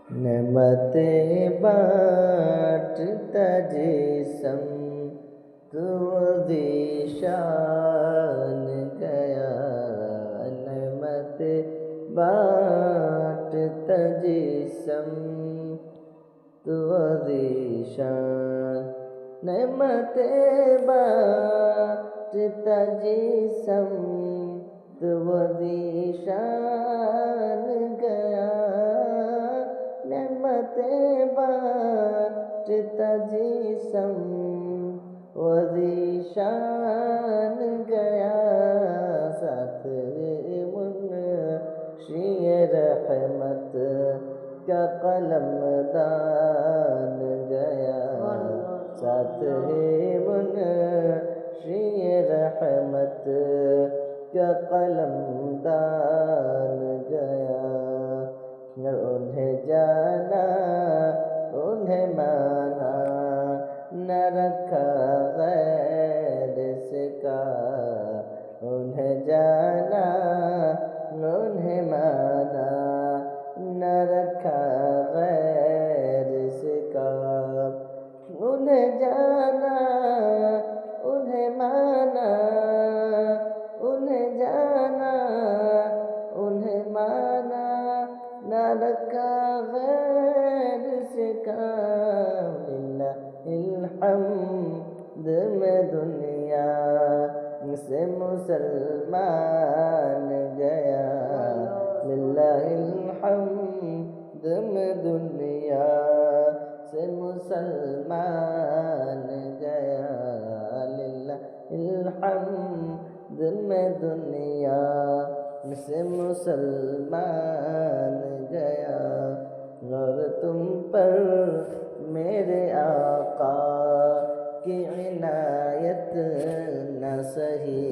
نعمتیں بانٹتا جسم تو ذیشان گیا، نعمتیں بانٹتا جسم تو ذیشان، نعمتیں بانٹتا جسم تو ذیشان گیا، نعمتیں بانٹتا جسم وذیشان گیا، ساتھ منشی رحمت کا قلم دان گیا، ساتھ منشی رحمت کا قلم دان گیا، انہیں جانا انہیں مانا نہ رکھا غیر سے کا، انہیں جانا انہیں مانا نہ رکھا غیر سے کا، انہیں جانا انہیں مانا، انہیں جانا انہیں مانا نہ رکھا غیر سے کا، للہ الحمد میں دنیا سے مسلمان گیا، للہ الحمد میں دنیا سے مسلمان گیا، للہ الحمد میں دنیا سے مسلمان گیا، اور تم پر میرے آقا کی عنایت نہ سہی،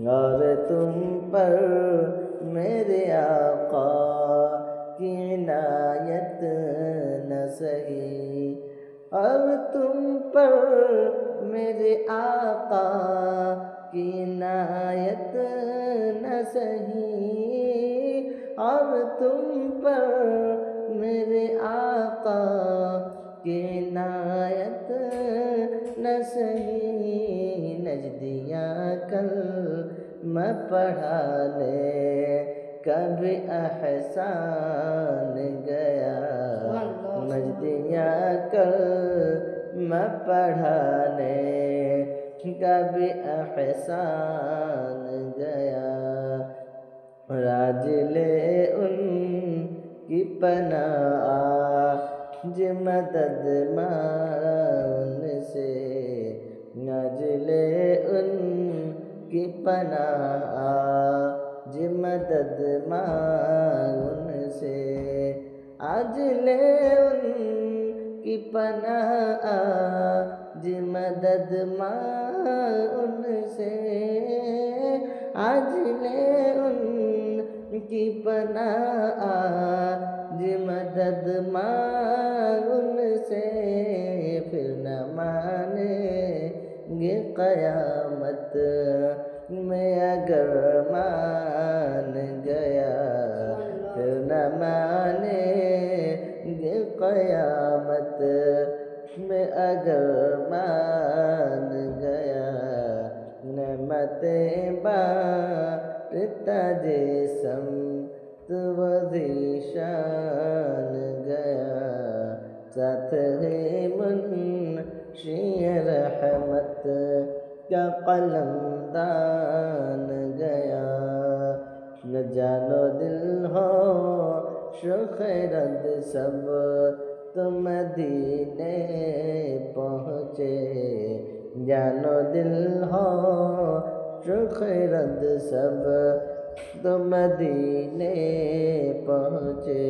اور تم پر میرے آقا کی عنایت نہ سہی، اور تم پر میرے آقا کی عنایت نہ سہی، اور تم پر میرے آقا کی عنایت نہ سہی، نجدیاں کلمہ پڑھانے کا بھی احسان گیا، نجدیاں کلمہ پڑھانے کا بھی احسان گیا، راج لے ان کی پناہ آج مدد مان سے، راج لے ان کی پناہ آج مدد مان سے، آج لے ان کی پناہ آج مدد مان سے، آج لے ان کی پناہ آج مدد مانگ سے، پھر نہ مانیں گے قیامت میں اگر مان گیا، پھر نہ مانیں گے قیامت میں اگر مان گیا، نعمتیں بانٹتا جسم تو ذیشان گیا، ساتھ منشی رحمت کا قلم دان گیا، نہ جان و دل ہو خیرد سب تو مدینے پہنچے، جان و دل ہو خیرد سب تو مدینے پہنچے۔